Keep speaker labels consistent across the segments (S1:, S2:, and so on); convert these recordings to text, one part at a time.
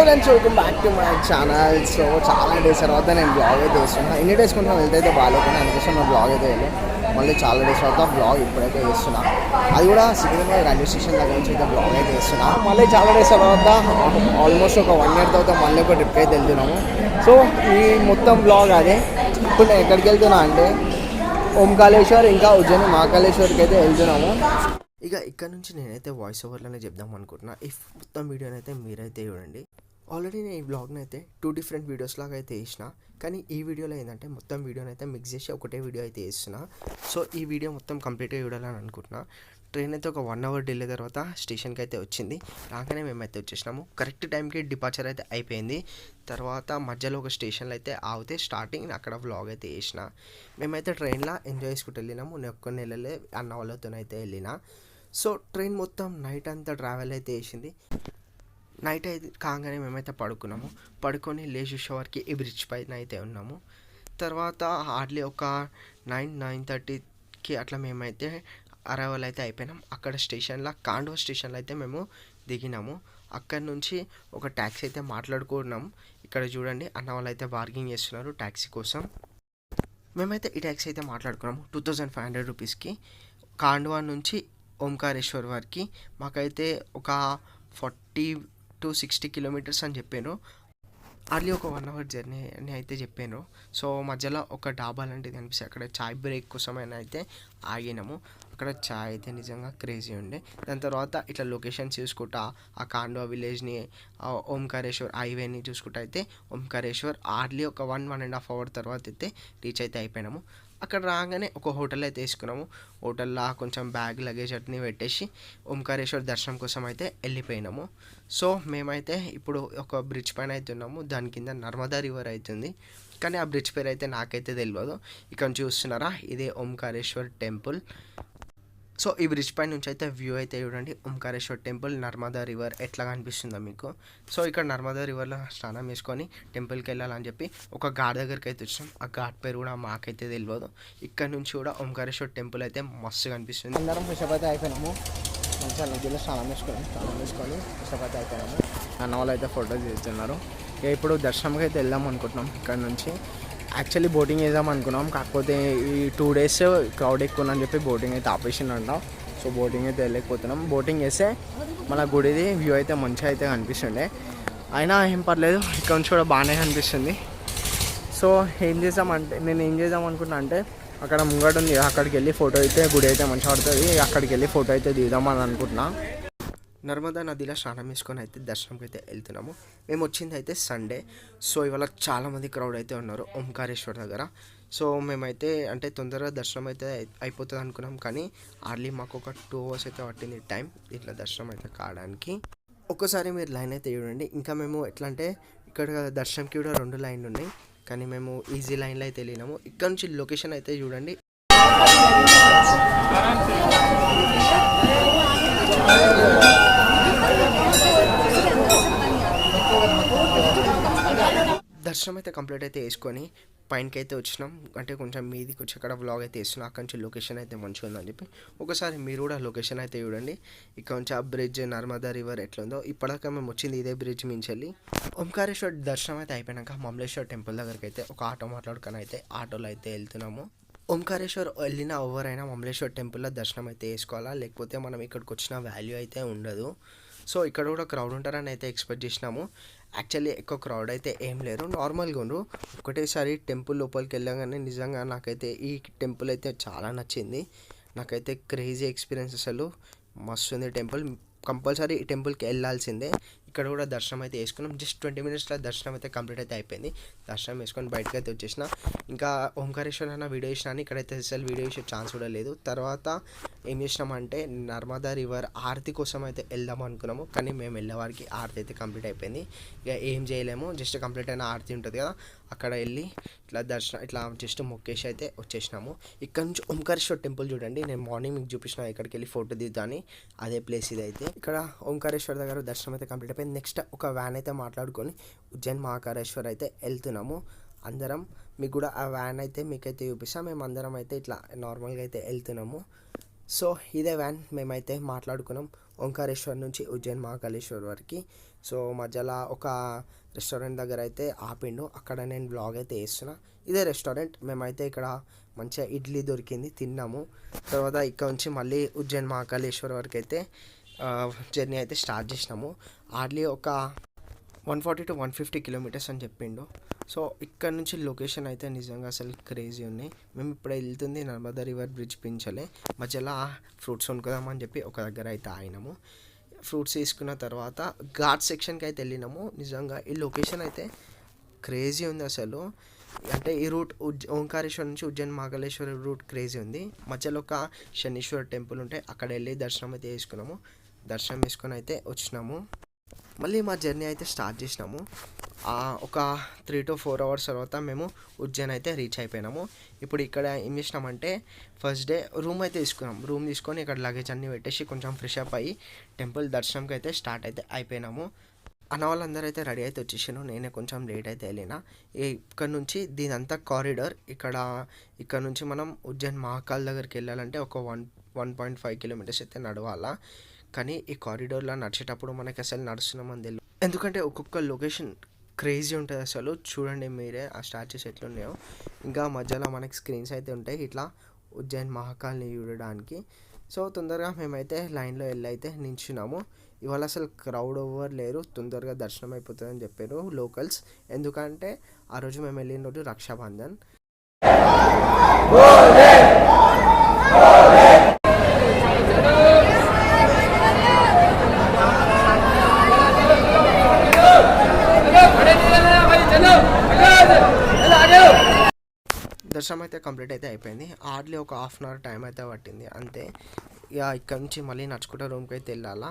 S1: Friends, welcome back to my channel. So చాలా days తర్వాత నేను బ్లాగ్ అయితే వేస్తున్నా. ఎన్ని డేస్ కొంచెం వెళ్తే అయితే బాగాలేకుండా అనిపిస్తుంది నా బ్లాగ్ అయితే వెళ్ళి మళ్ళీ చాలా డేస్ తర్వాత బ్లాగ్ ఇప్పుడైతే వేస్తున్నా. అది కూడా సికింద్రాబాద్ రైల్వే స్టేషన్ దగ్గర నుంచి అయితే బ్లాగ్ అయితే వేస్తున్నా. మళ్ళీ చాలా డేస్ తర్వాత ఆల్మోస్ట్ ఒక 1 year తర్వాత మళ్ళీ ఒక ట్రిప్ అయితే వెళ్తున్నాము. సో ఈ మొత్తం బ్లాగ్ అదే. ఇప్పుడు నేను ఎక్కడికి వెళ్తున్నా అంటే ఓంకారేశ్వర్ ఇంకా ఉజ్జయిని మహాకాళేశ్వర్కి అయితే వెళ్తున్నాము. ఇక ఇక్కడ నుంచి నేనైతే వాయిస్ ఓవర్లోనే చెప్దాం అనుకుంటున్నా. ఈ మొత్తం వీడియోని అయితే మీరైతే చూడండి. ఆల్రెడీ నేను ఈ బ్లాగ్ని అయితే 2 different వీడియోస్ లాగా అయితే వేసిన, కానీ ఈ వీడియోలో ఏంటంటే మొత్తం వీడియోని అయితే మిక్స్ చేసి ఒకటే వీడియో అయితే వేస్తున్నా. సో ఈ వీడియో మొత్తం కంప్లీట్గా చూడాలని అనుకుంటున్నా. ట్రైన్ అయితే ఒక 1 hour డిలే తర్వాత స్టేషన్కి అయితే వచ్చింది. రాగానే మేమైతే వచ్చేసినాము. కరెక్ట్ టైంకి డిపార్చర్ అయితే అయిపోయింది. తర్వాత మధ్యలో ఒక స్టేషన్లో అయితే ఆగితే స్టార్టింగ్ అక్కడ వ్లాగ్ అయితే వేసిన. మేమైతే ట్రైన్లో ఎంజాయ్ చేసుకుంటూ వెళ్ళినాము. నేను ఒక్క నెలలే అన్న వాళ్ళతోనైతే వెళ్ళిన. సో ట్రైన్ మొత్తం నైట్ అంతా ట్రావెల్ అయితే వేసింది. నైట్ అయితే కాగానే మేమైతే పడుకొని లేచి చూసేవారికి ఈ బ్రిడ్జ్ పైన అయితే ఉన్నాము. తర్వాత హార్డ్లీ ఒక 9-9:30కి అట్లా మేమైతే అరైవల్ అయితే అయిపోయినాం. అక్కడ స్టేషన్లో కాండో స్టేషన్లో అయితే మేము దిగినాము. అక్కడ నుంచి ఒక ట్యాక్సీ అయితే మాట్లాడుకున్నాం. ఇక్కడ చూడండి, అన్న వాళ్ళు అయితే బార్గింగ్ చేస్తున్నారు ట్యాక్సీ కోసం. మేమైతే ఈ ట్యాక్సీ అయితే మాట్లాడుకున్నాము 2500 రూపీస్కి. కాండవా నుంచి ఓంకారేశ్వర్ వరకు మాకైతే ఒక 40-60 kilometers అని చెప్పాను. అర్లీ ఒక 1 hour జర్నీ అని అయితే చెప్పాను. సో మధ్యలో ఒక డాబా లాంటిది కనిపిస్తుంది, అక్కడ చాయ్ బ్రేక్ కోసమైనా అయితే ఆగినాము. అక్కడ చాయ్ అయితే నిజంగా క్రేజీ ఉండే. దాని తర్వాత ఇట్లా లొకేషన్ చూసుకుంటా ఆ కాండవా విలేజ్ని, ఓంకారేశ్వర్ హైవేని చూసుకుంటా అయితే ఓంకారేశ్వర్ హార్డ్లీ ఒక 1-1.5 hour తర్వాత అయితే రీచ్ అయితే అయిపోయినాము. అక్కడ రాగానే ఒక హోటల్ అయితే వేసుకున్నాము. హోటల్లో కొంచెం బ్యాగ్ లగేజ్ అట్ని పెట్టేసి ఓంకారేశ్వర్ దర్శనం కోసం అయితే వెళ్ళిపోయినాము. సో మేమైతే ఇప్పుడు ఒక బ్రిడ్జ్ పైన అయితే ఉన్నాము. దాని కింద నర్మదా రివర్ అవుతుంది, కానీ ఆ బ్రిడ్జ్ పేరు అయితే నాకైతే తెలియదు. ఇక్కడ చూస్తున్నారా, ఇదే ఓంకారేశ్వర్ టెంపుల్. సో ఈ బ్రిడ్జ్ పై నుంచి అయితే వ్యూ అయితే చూడండి, ఓంకారేశ్వర్ టెంపుల్, నర్మదా రివర్ ఎట్లా కనిపిస్తుందో మీకు. సో ఇక్కడ నర్మదా రివర్లో స్నానం వేసుకొని టెంపుల్కి వెళ్ళాలని చెప్పి ఒక ఘాట్ దగ్గరికి అయితే వచ్చినాం. ఆ ఘాట్ పేరు కూడా మాకైతే తెలియదు. ఇక్కడ నుంచి కూడా ఓంకారేశ్వర్ టెంపుల్ అయితే మస్తు కనిపిస్తుంది. అందరం ఫ్రెషప్ అయితే అయిపోయినాము. మంచిగా నదిలో స్నానం వేసుకొని ఫ్రెషప్ అయితే అయిపోయినాము. అన్న వాళ్ళు అయితే ఫోటోస్ తీస్తున్నారు. ఇప్పుడు దర్శనంకి అయితే వెళ్దాం అనుకుంటున్నాం. ఇక్కడ నుంచి యాక్చువల్లీ బోటింగ్ వేద్దాం అనుకున్నాం, కాకపోతే ఈ 2 days క్రౌడ్ ఎక్కువ అని చెప్పి బోటింగ్ అయితే ఆపేసిందంట. సో బోటింగ్ అయితే వెళ్ళలేకపోతున్నాం. బోటింగ్ వేస్తే మన గుడిది వ్యూ అయితే మంచిగా అయితే కనిపిస్తుండే. అయినా ఏం పర్లేదు, ఇక్కడ నుంచి కూడా బాగానే కనిపిస్తుంది. సో నేను ఏం చేద్దాం అనుకున్నా అంటే, అక్కడ ముంగట ఉంది, అక్కడికి వెళ్ళి ఫోటో అయితే, గుడి అయితే మంచిగా పడుతుంది, అక్కడికి వెళ్ళి ఫోటో అయితే దిగుదామని అనుకుంటున్నా. నర్మదా నదిలో స్నానం వేసుకొని అయితే దర్శనంకి అయితే వెళ్తున్నాము. మేము వచ్చింది అయితే సండే. సో ఇవాళ చాలామంది క్రౌడ్ అయితే ఉన్నారు ఓంకారేశ్వర్ దగ్గర. సో మేమైతే అంటే తొందరగా దర్శనం అయితే అయిపోతుంది అనుకున్నాం, కానీ హార్డ్లీ మాకు ఒక 2 hours అయితే పట్టింది టైం ఇట్లా దర్శనం అయితే కావడానికి. ఒక్కసారి మీరు లైన్ అయితే చూడండి. ఇంకా మేము ఎట్లా అంటే, ఇక్కడ దర్శనంకి కూడా 2 లైన్లు ఉన్నాయి, కానీ మేము ఈజీ లైన్లో అయితే వెళ్ళినాము. ఇక్కడ నుంచి లొకేషన్ అయితే చూడండి. దర్శనం అయితే కంప్లీట్ అయితే వేసుకొని పైనకి అయితే వచ్చినాం. అంటే కొంచెం మీదికి వచ్చి అక్కడ వ్లాగ్ అయితే వేస్తున్నాం. అక్కడ నుంచి లొకేషన్ అయితే మంచిగా ఉందని చెప్పి ఒకసారి మీరు కూడా లొకేషన్ అయితే చూడండి. ఇక్కడ నుంచి ఆ బ్రిడ్జ్, నర్మదా రివర్ ఎట్లా ఉందో. ఇప్పటిదాకా మేము వచ్చింది ఇదే బ్రిడ్జ్ మించి వెళ్ళి. ఓంకారేశ్వర్ దర్శనం అయితే అయిపోయాక మమలేశ్వర్ టెంపుల్ దగ్గరికి అయితే ఒక ఆటో మాట్లాడుకొని అయితే ఆటోలో అయితే వెళ్తున్నాము. ఓంకారేశ్వర్ వెళ్ళిన ఎవరైనా మమలేశ్వర్ టెంపుల్లో దర్శనం అయితే వేసుకోవాలా, లేకపోతే మనం ఇక్కడికి వచ్చిన వాల్యూ అయితే ఉండదు. సో ఇక్కడ కూడా క్రౌడ్ ఉంటారని అయితే ఎక్స్పెక్ట్ చేసినాము. యాక్చువల్లీ ఎక్కువ క్రౌడ్ అయితే ఏం లేరు, నార్మల్గా ఉండరు. ఒకటేసారి టెంపుల్ లోపలికి వెళ్ళగానే నిజంగా నాకైతే ఈ టెంపుల్ అయితే చాలా నచ్చింది. నాకైతే క్రేజీ ఎక్స్పీరియన్స్, అసలు మస్తు ఉంది టెంపుల్. కంపల్సరీ ఈ టెంపుల్కి వెళ్ళాల్సిందే. ఇక్కడ కూడా దర్శనం అయితే వేసుకున్నాం. జస్ట్ 20 minutesలో దర్శనం అయితే కంప్లీట్ అయితే అయిపోయింది. దర్శనం వేసుకొని బయటకు అయితే వచ్చేసిన. ఇంకా ఓంకారేశ్వర్ అన్న వీడియో చేసినా, ఇక్కడైతే అసలు వీడియో చేసే ఛాన్స్ కూడా లేదు. తర్వాత ఏం చేసినామంటే నర్మదా రివర్ ఆరతి కోసం అయితే వెళ్దాం అనుకున్నాము, కానీ మేము వెళ్ళేవారికి ఆరతి అయితే కంప్లీట్ అయిపోయింది. ఇక ఏం చేయలేము, జస్ట్ కంప్లీట్ అయిన ఆరతి ఉంటుంది కదా, అక్కడ వెళ్ళి ఇట్లా జస్ట్ మొక్కేసి అయితే వచ్చేసినాము. ఇక్కడ నుంచి ఓంకారేశ్వర్ టెంపుల్ చూడండి, నేను మార్నింగ్ మీకు చూపించిన ఇక్కడికి వెళ్ళి ఫోటో దిద్దాని, అదే ప్లేస్ ఇది అయితే. ఇక్కడ ఓంకారేశ్వర్ దగ్గర దర్శనం అయితే కంప్లీట్ అయిపోయింది. నెక్స్ట్ ఒక వ్యాన్ అయితే మాట్లాడుకొని ఉజ్జయిని మహాకాళేశ్వర్ అయితే వెళ్తున్నాము అందరం. మీకు కూడా ఆ వ్యాన్ అయితే మీకైతే చూపిస్తాం. మేము అందరం అయితే ఇట్లా నార్మల్గా అయితే వెళ్తున్నాము. సో ఇదే వ్యాన్ మేమైతే మాట్లాడుకున్నాం ఓంకారేశ్వర్ నుంచి ఉజ్జయిని మహాకాళేశ్వర్ వరకు. సో మధ్యలో ఒక రెస్టారెంట్ దగ్గర అయితే ఆపిండు, అక్కడ నేను బ్లాగ్ అయితే వేస్తున్నా. ఇదే రెస్టారెంట్. మేమైతే ఇక్కడ మంచిగా ఇడ్లీ దొరికింది, తిన్నాము. తర్వాత ఇక్కడ నుంచి మళ్ళీ ఉజ్జయిన్ మహాకాళేశ్వర్ వరకు అయితే జర్నీ అయితే స్టార్ట్ చేసినాము. హార్డ్లీ ఒక 140 to 150 కిలోమీటర్స్ అని చెప్పిండు. సో ఇక్కడ నుంచి లొకేషన్ అయితే నిజంగా అసలు క్రేజీ ఉన్నాయి. మేము ఇప్పుడు వెళ్తుంది నర్మదా రివర్ బ్రిడ్జ్ పించలే. మధ్యలో ఫ్రూట్స్ కొనుక్కుందామని చెప్పి ఒక దగ్గర అయితే ఆగినాము. ఫ్రూట్స్ తీసుకున్న తర్వాత ఘాట్ సెక్షన్కి అయితే వెళ్ళినాము. నిజంగా ఈ లొకేషన్ అయితే క్రేజీ ఉంది అసలు. అంటే ఈ రూట్ ఓంకారేశ్వర్ నుంచి ఉజ్జయిన్ మహాకాళేశ్వర రూట్ క్రేజీ ఉంది. మధ్యలో ఒక శనీశ్వర టెంపుల్ ఉంటే అక్కడ వెళ్ళి దర్శనం అయితే చేసుకున్నాము. దర్శనం చేసుకొని అయితే వచ్చినాము. మళ్ళీ మా జర్నీ అయితే స్టార్ట్ చేసినాము. ఒక 3 to 4 hours తర్వాత మేము ఉజ్జయిన్ అయితే రీచ్ అయిపోయినాము. ఇప్పుడు ఇక్కడ ఏం చేసినామంటే ఫస్ట్ డే రూమ్ అయితే తీసుకున్నాం. రూమ్ తీసుకొని ఇక్కడ లగేజ్ అన్నీ పెట్టేసి కొంచెం ఫ్రెష్ అప్ అయ్యి టెంపుల్ దర్శనంకి అయితే స్టార్ట్ అయితే అయిపోయినాము. అన్న వాళ్ళందరూ అయితే రెడీ అయితే వచ్చేసాను. నేనే కొంచెం లేట్ అయితే వెళ్ళిన. ఇక్కడ నుంచి దీనంతా కారిడార్. ఇక్కడ నుంచి మనం ఉజ్జయిన్ మహాకాల్ దగ్గరికి వెళ్ళాలంటే ఒక 1.5 kilometers అయితే నడవాలా. కానీ ఈ కారిడార్లో నడిచేటప్పుడు మనకి అసలు నడుస్తున్నామని తెలియదు. ఎందుకంటే ఒక్కొక్క లొకేషన్ క్రేజీ ఉంటుంది అసలు. చూడండి మీరే ఆ స్టాచ్యూస్ ఎట్లున్నాయో. ఇంకా మధ్యలో మనకి స్క్రీన్స్ అయితే ఉంటాయి ఇట్లా ఉజ్జయిన్ మహాకాల్ని చూడడానికి. సో తొందరగా మేమైతే లైన్లో వెళ్ళి అయితే నించున్నాము. ఇవాళ అసలు క్రౌడ్ ఓవర్ లేరు, తొందరగా దర్శనం అయిపోతుందని చెప్పారు లోకల్స్. ఎందుకంటే ఆ రోజు మేము వెళ్ళిన రోజు రక్షాబంధన్. దర్శనం అయితే కంప్లీట్ అయితే అయిపోయింది. హార్డ్లీ ఒక 1/2 hour టైం అయితే పట్టింది అంతే. ఇక ఇక్కడ నుంచి మళ్ళీ నడుచుకుంటూ రూమ్కి అయితే వెళ్ళాలా.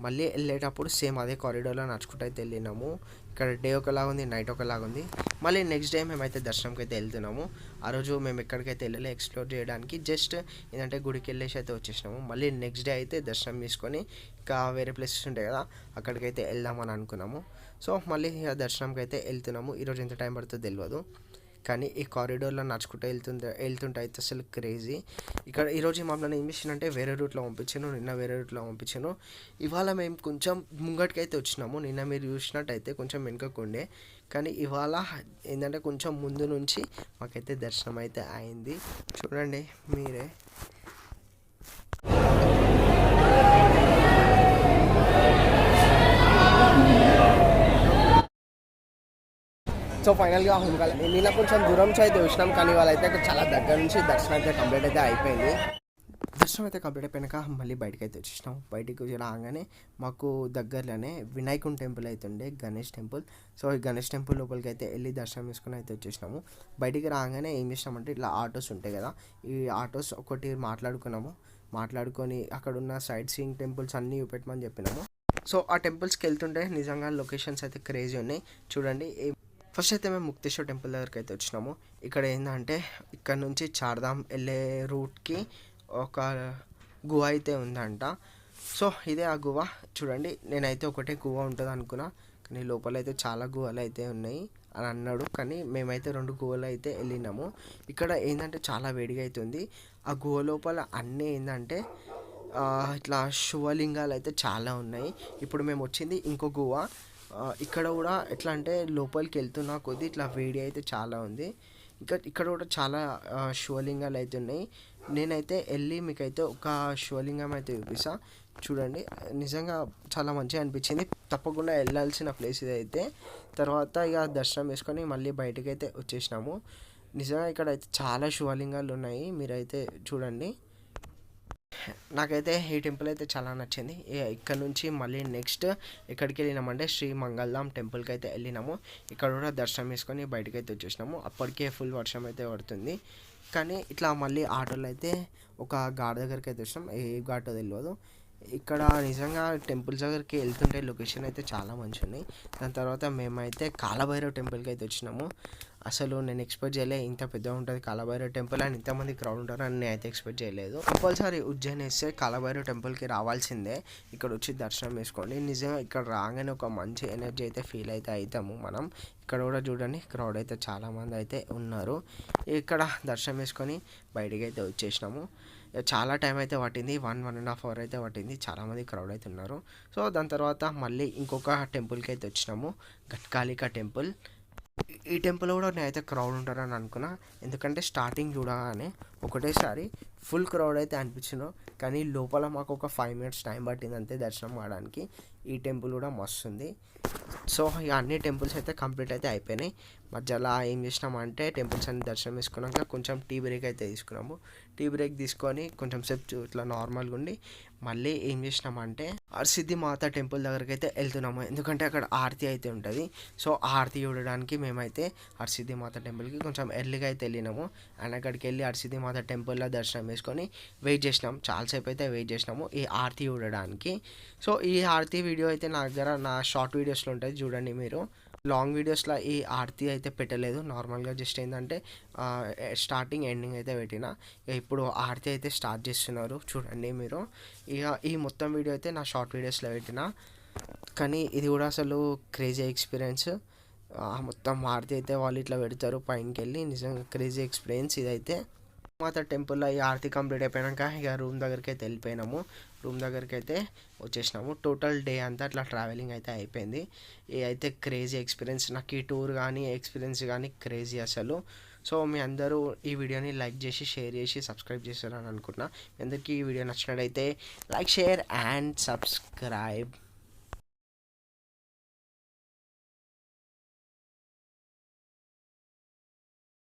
S1: మళ్ళీ వెళ్ళేటప్పుడు సేమ్ అదే కారిడార్లో నడుచుకుంటూ అయితే వెళ్ళినాము. ఇక్కడ డే ఒకలాగా ఉంది, నైట్ ఒకలాగా ఉంది. మళ్ళీ నెక్స్ట్ డే మేమైతే దర్శనంకి అయితే వెళ్తున్నాము. ఆ రోజు మేము ఎక్కడికైతే వెళ్ళాలి ఎక్స్ప్లోర్ చేయడానికి, జస్ట్ ఏంటంటే గుడికి వెళ్ళేసి అయితే వచ్చేసినాము. మళ్ళీ నెక్స్ట్ డే అయితే దర్శనం తీసుకొని ఇంకా వేరే ప్లేసెస్ ఉంటాయి కదా అక్కడికైతే వెళ్దామని అనుకున్నాము. సో మళ్ళీ దర్శనంకి అయితే వెళ్తున్నాము. ఈరోజు ఎంత టైం పడుతుందో తెలియదు, కానీ ఈ కారిడార్లో నడుచుకుంటూ వెళ్తుంటే అయితే అసలు క్రేజీ. ఇక్కడ ఈరోజు మమ్మల్ని ఏం చేసినంటే వేరే రూట్లో పంపించాను, నిన్న వేరే రూట్లో పంపించాను. ఇవాళ మేము కొంచెం ముంగటికి అయితే వచ్చినాము. నిన్న మీరు చూసినట్టయితే కొంచెం వెనుకకుండే, కానీ ఇవాళ ఏంటంటే కొంచెం ముందు నుంచి మాకైతే దర్శనం అయితే అయింది. చూడండి మీరే. సో ఫైనల్గా నిన్న కొంచెం దూరం నుంచి అయితే వచ్చినాం, కానీ వాళ్ళైతే చాలా దగ్గర నుంచి దర్శనం అయితే కంప్లీట్ అయితే అయిపోయింది. దర్శనం అయితే కంప్లీట్ అయిపోయాక మళ్ళీ బయటకు అయితే వచ్చేసినాం. బయటికి రాగానే మాకు దగ్గరలోనే వినాయకుని టెంపుల్ అయితే ఉండే, గణేష్ టెంపుల్. సో ఈ గణేష్ టెంపుల్ లోపలికి అయితే వెళ్ళి దర్శనం చేసుకుని అయితే వచ్చేసినాము. బయటికి రాగానే ఏం చేసినామంటే ఇట్లా ఆటోస్ ఉంటాయి కదా, ఈ ఆటోస్ ఒకటి మాట్లాడుకొని అక్కడ ఉన్న సైట్ సీయింగ్ టెంపుల్స్ అన్నీ చూపెట్టమని చెప్పినాము. సో ఆ టెంపుల్స్కి వెళ్తుంటే నిజంగా లొకేషన్స్ అయితే క్రేజీ ఉన్నాయి. చూడండి, ఫస్ట్ అయితే మేము ముక్తేశ్వర్ టెంపుల్ దగ్గరికి అయితే వచ్చినాము. ఇక్కడ ఏంటంటే ఇక్కడ నుంచి చార్ధామ్ వెళ్ళే రూట్కి ఒక గుహ అయితే ఉందంట. సో ఇదే ఆ గుహ. చూడండి, నేనైతే ఒకటే గుహ ఉంటుంది అనుకున్నా, కానీ లోపల అయితే చాలా గుహలు అయితే ఉన్నాయి అని అన్నాడు. కానీ మేమైతే 2 గుహలు అయితే వెళ్ళినాము. ఇక్కడ ఏంటంటే చాలా వేడిగా అవుతుంది. ఆ గుహ లోపల అన్నీ ఏంటంటే ఇట్లా శివలింగాలు అయితే చాలా ఉన్నాయి. ఇప్పుడు మేము వచ్చింది ఇంకో గుహ. ఇక్కడ కూడా ఎట్లా అంటే లోపలికి వెళ్తున్నా కొద్దీ ఇట్లా వేడి అయితే చాలా ఉంది. ఇక్కడ కూడా చాలా శివలింగాలు అయితే ఉన్నాయి. నేనైతే వెళ్ళి మీకైతే ఒక శివలింగం అయితే చూపిస్తా. చూడండి, నిజంగా చాలా మంచిగా అనిపించింది. తప్పకుండా వెళ్ళాల్సిన ప్లేస్ ఇదైతే. తర్వాత ఇక దర్శనం వేసుకొని మళ్ళీ బయటకు అయితే వచ్చేసినాము. నిజంగా ఇక్కడ అయితే చాలా శివలింగాలు ఉన్నాయి, మీరైతే చూడండి. నాకైతే ఈ టెంపుల్ అయితే చాలా నచ్చింది. ఇక్కడ నుంచి మళ్ళీ నెక్స్ట్ ఎక్కడికి వెళ్ళినామంటే శ్రీ మంగళధామ్ టెంపుల్కి అయితే వెళ్ళినాము. ఇక్కడ కూడా దర్శనం చేసుకొని బయటకు అయితే వచ్చేసినాము. అప్పటికే ఫుల్ వర్షం అయితే పడుతుంది, కానీ ఇట్లా మళ్ళీ ఆటోలో అయితే ఒక ఘాట్ దగ్గరికి అయితే వచ్చినాం. ఏ ఘాటో తెలియదు. ఇక్కడ నిజంగా టెంపుల్స్ దగ్గరికి వెళ్తుంటే లొకేషన్ అయితే చాలా మంచిగా ఉన్నాయి. దాని తర్వాత మేమైతే కాలభైరవ్ టెంపుల్కి అయితే వచ్చినాము. అసలు నేను ఎక్స్పెక్ట్ చేయలేదు ఇంత పెద్దగా ఉంటుంది కాలభైరవ్ టెంపుల్ అని, ఇంతమంది క్రౌడ్ ఉంటారని నేను అయితే ఎక్స్పెక్ట్ చేయలేదు. కంపల్సరీ ఉజ్జయిన్ వేస్తే కాలభైరవ్ టెంపుల్కి రావాల్సిందే. ఇక్కడ వచ్చి దర్శనం వేసుకోండి. నిజంగా ఇక్కడ రాగానే ఒక మంచి ఎనర్జీ అయితే ఫీల్ అయితే అవుతాము మనం. ఇక్కడ కూడా చూడండి, క్రౌడ్ అయితే చాలామంది అయితే ఉన్నారు. ఇక్కడ దర్శనం వేసుకొని బయటికి అయితే వచ్చేసినాము. చాలా టైం అయితే పట్టింది, 1.5 అవర్ అయితే పట్టింది. చాలామంది క్రౌడ్ అయితే ఉన్నారు. సో దాని తర్వాత మళ్ళీ ఇంకొక టెంపుల్కి అయితే వచ్చినాము, ఘట్కాళికా టెంపుల్. ఈ టెంపుల్ కూడా నేనైతే క్రౌడ్ ఉంటారని అనుకున్నా, ఎందుకంటే స్టార్టింగ్ చూడగానే ఒకటేసారి ఫుల్ క్రౌడ్ అయితే అనిపించింది. కానీ లోపల మాకు ఒక 5 మినిట్స్ టైం పట్టింది అంతే దర్శనం అవడానికి. ఈ టెంపుల్ కూడా మస్తు ఉంది. సో ఇక అన్ని టెంపుల్స్ అయితే కంప్లీట్ అయితే అయిపోయినాయి. మధ్యలో ఏం చేసినామంటే టెంపుల్స్ అన్ని దర్శనం చేసుకున్నాక కొంచెం టీ బ్రేక్ అయితే తీసుకున్నాము. టీ బ్రేక్ తీసుకొని కొంచెం సేపు ఇట్లా నార్మల్గా ఉండి మళ్ళీ ఏం చేసినామంటే హర్సిద్ధి మాత టెంపుల్ దగ్గరికి అయితే వెళ్తున్నాము, ఎందుకంటే అక్కడ ఆరతి అయితే ఉంటుంది. సో ఆరతి చూడడానికి మేమైతే హర్సిద్ధి మాత టెంపుల్కి కొంచెం ఎర్లీగా అయితే వెళ్ళినాము. అండ్ అక్కడికి వెళ్ళి హర్సిద్ధి మాత టెంపుల్లో దర్శనం చేసుకొని వెయిట్ చేసినాం. చాలాసేపు అయితే వెయిట్ చేసినాము ఈ ఆరతి చూడడానికి. సో ఈ ఆరతి వీడియో అయితే నా దగ్గర నా షార్ట్ వీడియోస్లో ఉంటుంది, చూడండి మీరు. లాంగ్ వీడియోస్లో ఈ ఆరతి అయితే పెట్టలేదు, నార్మల్గా జస్ట్ ఏంటంటే స్టార్టింగ్ ఎండింగ్ అయితే పెట్టిన. ఇప్పుడు ఆరతి అయితే స్టార్ట్ చేస్తున్నారు, చూడండి మీరు. ఇక ఈ మొత్తం వీడియో అయితే నా షార్ట్ వీడియోస్లో పెట్టిన. కానీ ఇది కూడా అసలు క్రేజీ ఎక్స్పీరియన్స్. మొత్తం ఆరతి అయితే వాళ్ళు ఇట్లా పెడతారు పైనకి వెళ్ళి, నిజంగా క్రేజీ ఎక్స్పీరియన్స్ ఇదైతే. మాత టెంపుల్లో ఈ ఆరతి కంప్లీట్ అయిపోయాక ఇక రూమ్ దగ్గరికి అయితే వెళ్ళిపోయినాము. రూమ్ దగ్గరికి అయితే వచ్చేసినాము. టోటల్ డే అంతా అట్లా ట్రావెలింగ్ అయితే అయిపోయింది. ఇది అయితే క్రేజీ ఎక్స్పీరియన్స్. నాకు ఈ టూర్ కానీ ఎక్స్పీరియన్స్ కానీ క్రేజీ అసలు. సో మీ అందరూ ఈ వీడియోని లైక్ చేసి షేర్ చేసి సబ్స్క్రైబ్ చేస్తారని అనుకుంటున్నా. మీ అందరికీ ఈ వీడియో నచ్చినట్టయితే లైక్ షేర్ అండ్ సబ్స్క్రైబ్.